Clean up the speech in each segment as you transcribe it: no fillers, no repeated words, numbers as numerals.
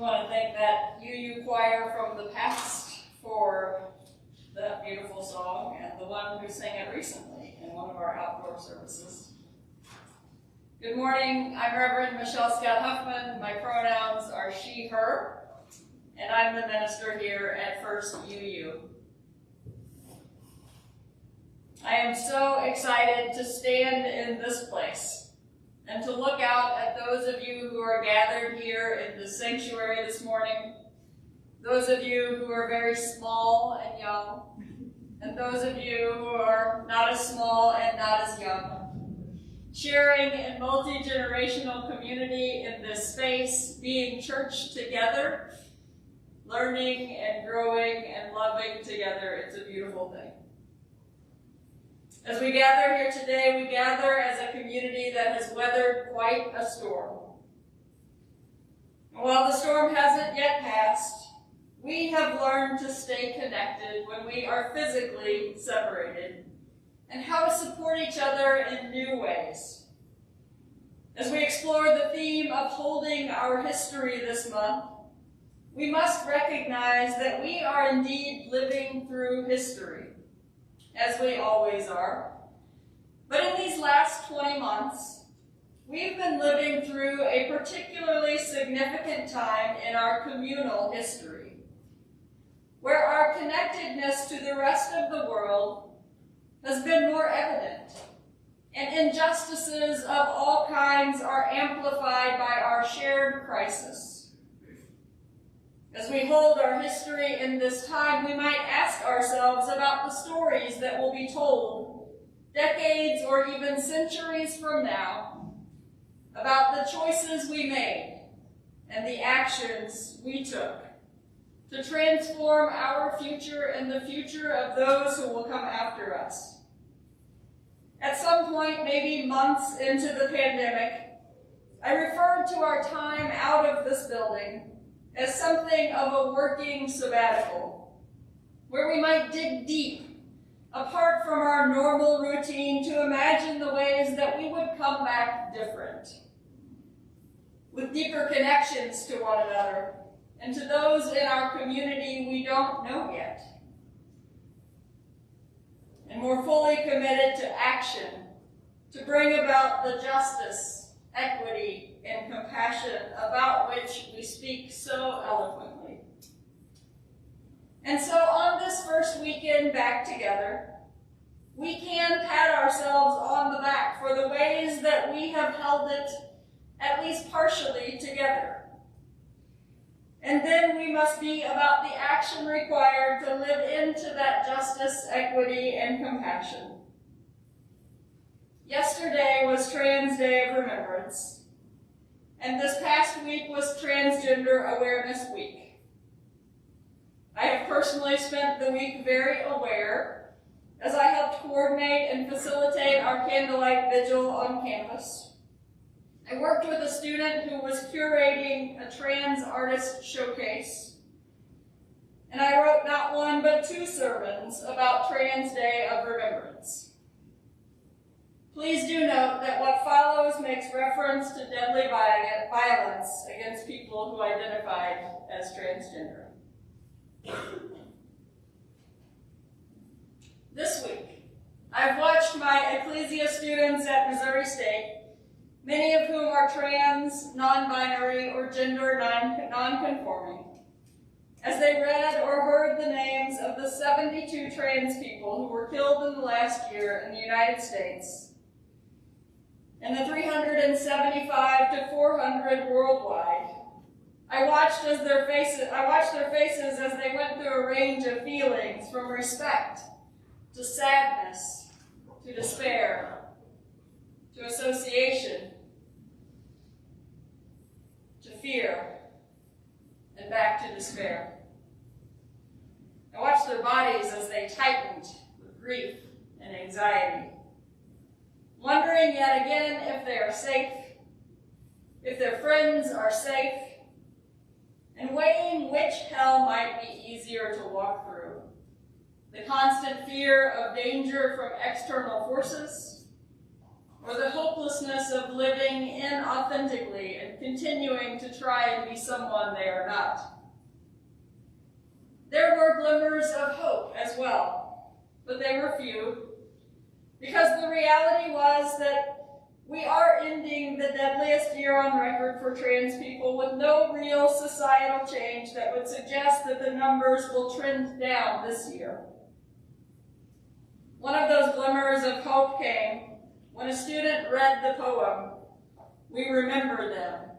want to thank that UU choir from the past for that beautiful song and the one who sang it recently in one of our outdoor services. Good morning, I'm Reverend Michelle Scott-Huffman. My pronouns are she, her, and I'm the minister here at First UU. I am so excited to stand in this place and to look out at those of you who are gathered here in the sanctuary this morning, those of you who are very small and young, and those of you who are not as small and not as young, sharing in multi-generational community in this space, being church together, learning and growing and loving together. It's a beautiful thing. As we gather here today, we gather as a community that has weathered quite a storm. And while the storm hasn't yet passed, we have learned to stay connected when we are physically separated and how to support each other in new ways. As we explore the theme of holding our history this month, we must recognize that we are indeed living through history, as we always are. But in these last 20 months, we've been living through a particularly significant time in our communal history, where our connectedness to the rest of the world has been more evident, and injustices of all kinds are amplified by our shared crisis. As we hold our history in this time, we might ask ourselves about the stories that will be told decades or even centuries from now about the choices we made and the actions we took to transform our future and the future of those who will come after us. At some point, maybe months into the pandemic, I referred to our time out of this building as something of a working sabbatical, where we might dig deep, apart from our normal routine, to imagine the ways that we would come back different, with deeper connections to one another and to those in our community we don't know yet, and more fully committed to action to bring about the justice, equity, and compassion about which we speak so eloquently. And so on this first weekend back together, we can pat ourselves on the back for the ways that we have held it at least partially together. And then we must be about the action required to live into that justice, equity, and compassion. Yesterday was Trans Day of Remembrance, and this past week was Transgender Awareness Week. I have personally spent the week very aware as I helped coordinate and facilitate our candlelight vigil on campus. I worked with a student who was curating a trans artist showcase, and I wrote not one but 2 sermons about Trans Day of Remembrance. Please do note that what follows makes reference to deadly violence against people who identified as transgender. This week, I've watched my Ecclesia students at Missouri State, many of whom are trans, non-binary, or gender non-conforming, as they read or heard the names of the 72 trans people who were killed in the last year in the United States, and the 375 to 400 worldwide. I watched their faces as they went through a range of feelings, from respect to sadness to despair to association to fear and back to despair. I watched their bodies as they tightened with grief and anxiety, wondering yet again if they are safe, if their friends are safe, and weighing which hell might be easier to walk through: the constant fear of danger from external forces, or the hopelessness of living in authentic authentically and continuing to try and be someone they are not. There were glimmers of hope as well, but they were few, because the reality was that we are ending the deadliest year on record for trans people with no real societal change that would suggest that the numbers will trend down this year. One of those glimmers of hope came when a student read the poem, "We Remember Them,"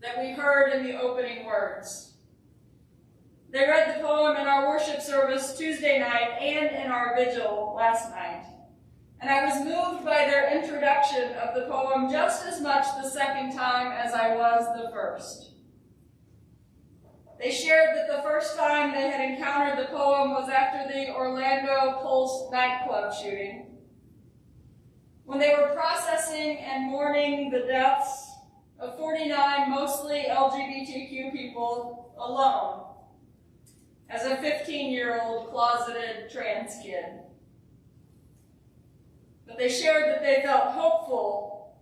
that we heard in the opening words. They read the poem in our worship service Tuesday night and in our vigil last night. And I was moved by their introduction of the poem just as much the second time as I was the first. They shared that the first time they had encountered the poem was after the Orlando Pulse nightclub shooting, when they were processing and mourning the deaths of 49 mostly LGBTQ people alone as a 15-year-old closeted trans kid. But they shared that they felt hopeful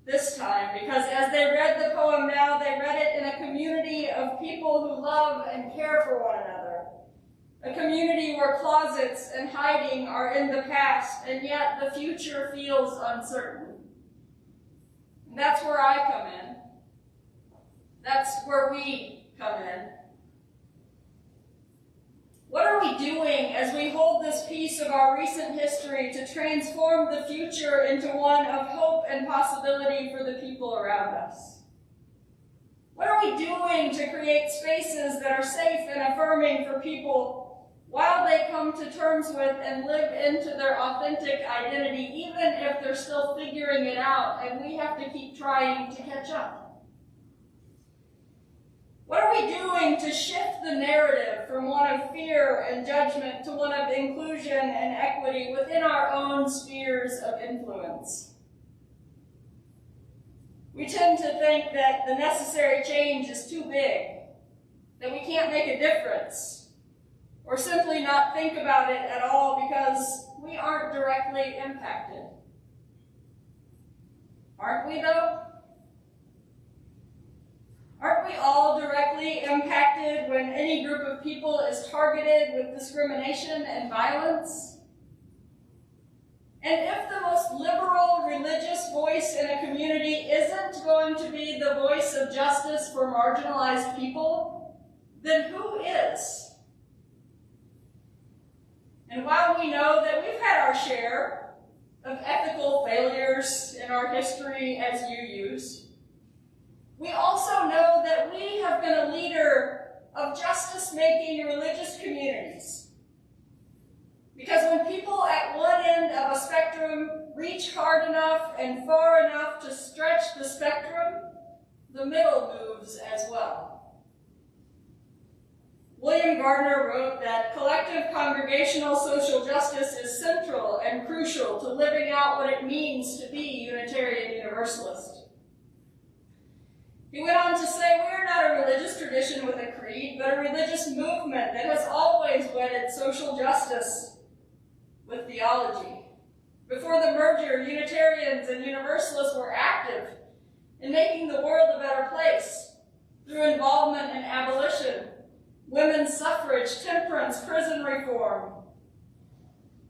this time because as they read the poem now, they read it in a community of people who love and care for one another. A community where closets and hiding are in the past, and yet the future feels uncertain. And that's where I come in. That's where we come in. What are we doing as we hold this piece of our recent history to transform the future into one of hope and possibility for the people around us? What are we doing to create spaces that are safe and affirming for people while they come to terms with and live into their authentic identity, even if they're still figuring it out and we have to keep trying to catch up? What are we doing to shift the narrative from one of fear and judgment to one of inclusion and equity within our own spheres of influence? We tend to think that the necessary change is too big, that we can't make a difference, or simply not think about it at all because we aren't directly impacted. Aren't we, though? Aren't we all directly impacted when any group of people is targeted with discrimination and violence? And if the most liberal religious voice in a community isn't going to be the voice of justice for marginalized people, then who is? And while we know that we've had our share of ethical failures in our history as UUs, we also know that we have been a leader of justice-making religious communities. Because when people at one end of a spectrum reach hard enough and far enough to stretch the spectrum, the middle moves as well. William Gardner wrote that collective congregational social justice is central and crucial to living out what it means to be Unitarian Universalist. He went on to say, we are not a religious tradition with a creed, but a religious movement that has always wedded social justice with theology. Before the merger, Unitarians and Universalists were active in making the world a better place through involvement in abolition, women's suffrage, temperance, prison reform,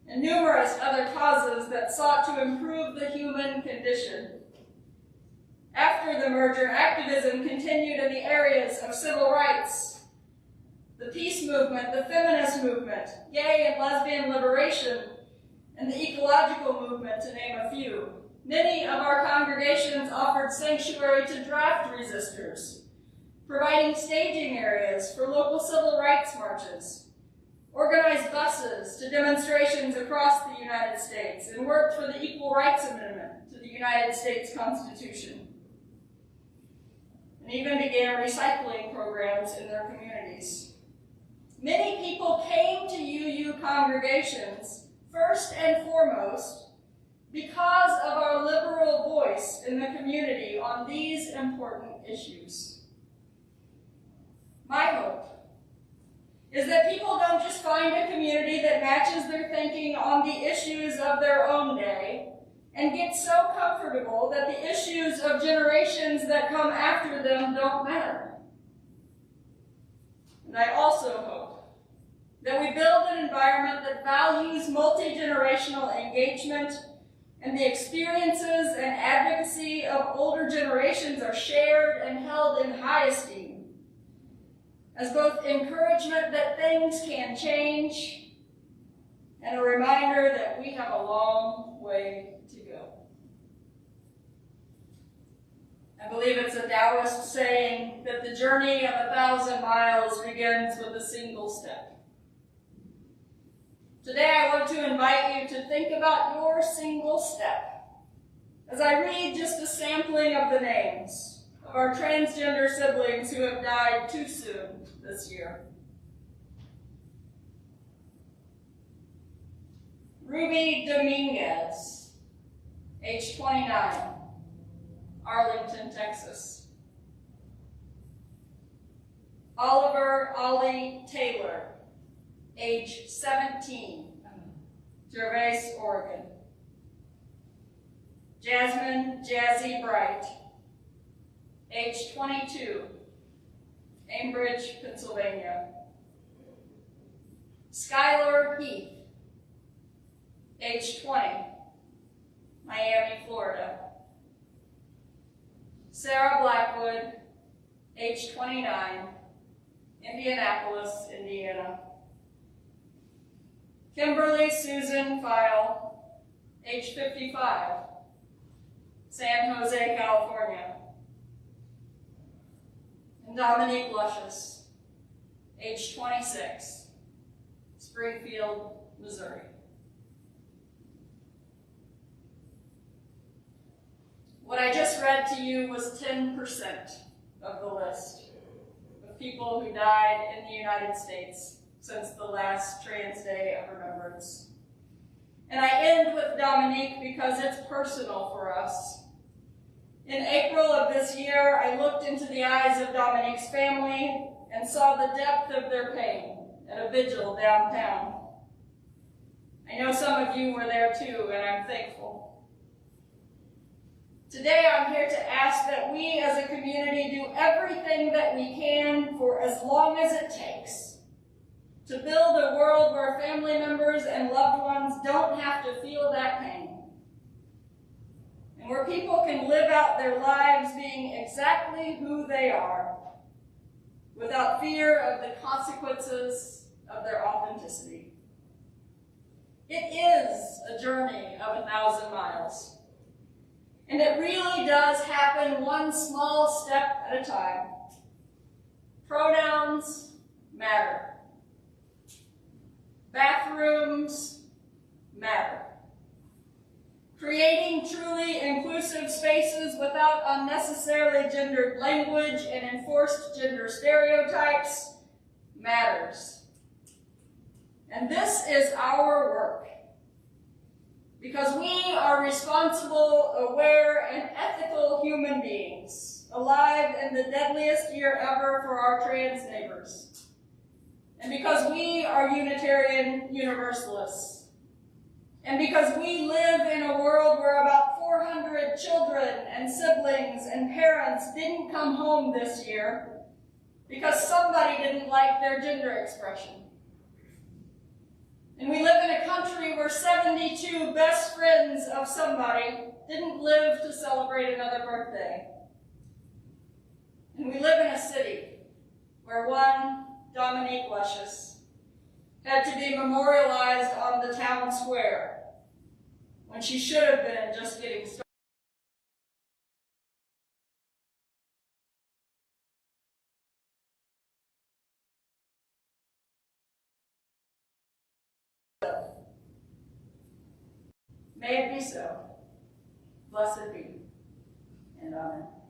and numerous other causes that sought to improve the human condition. After the merger, activism continued in the areas of civil rights, the peace movement, the feminist movement, gay and lesbian liberation, and the ecological movement, to name a few. Many of our congregations offered sanctuary to draft resistors, providing staging areas for local civil rights marches, organized buses to demonstrations across the United States, and worked for the Equal Rights Amendment to the United States Constitution, and even began recycling programs in their communities. Many people came to UU congregations, first and foremost, because of our liberal voice in the community on these important issues. My hope is that people don't just find a community that matches their thinking on the issues of their own day, and get so comfortable that the issues of generations that come after them don't matter. And I also hope that we build an environment that values multi-generational engagement and the experiences and advocacy of older generations are shared and held in high esteem, as both encouragement that things can change and a reminder that we have a long way to go. I believe it's a Taoist saying that the journey of 1,000 miles begins with a single step. Today I want to invite you to think about your single step as I read just a sampling of the names of our transgender siblings who have died too soon this year. Ruby Dominguez, age 29, Arlington, Texas. Oliver Ollie Taylor, age 17, Gervais, Oregon. Jasmine Jazzy Bright, age 22, Ambridge, Pennsylvania. Skylar Heath, age 20, Miami, Florida. Sarah Blackwood, age 29, Indianapolis, Indiana. Kimberly Susan File, age 55, San Jose, California. And Dominique Luscious, age 26, Springfield, Missouri. What I just read to you was 10% of the list of people who died in the United States since the last Trans Day of Remembrance. And I end with Dominique because it's personal for us. In April of this year, I looked into the eyes of Dominique's family and saw the depth of their pain at a vigil downtown. I know some of you were there too, and I'm thankful. Today, I'm here to ask that we as a community do everything that we can for as long as it takes to build a world where family members and loved ones don't have to feel that pain, and where people can live out their lives being exactly who they are without fear of the consequences of their authenticity. It is a journey of 1,000 miles. And it really does happen one small step at a time. Pronouns matter. Bathrooms matter. Creating truly inclusive spaces without unnecessarily gendered language and enforced gender stereotypes matters. And this is our work. Because we are responsible, aware, and ethical human beings, alive in the deadliest year ever for our trans neighbors. And because we are Unitarian Universalists. And because we live in a world where about 400 children and siblings and parents didn't come home this year because somebody didn't like their gender expression. And we live in a country where 72 best friends of somebody didn't live to celebrate another birthday. And we live in a city where one Dominique Luscious had to be memorialized on the town square when she should have been just getting started. May it be so. Blessed be, and amen.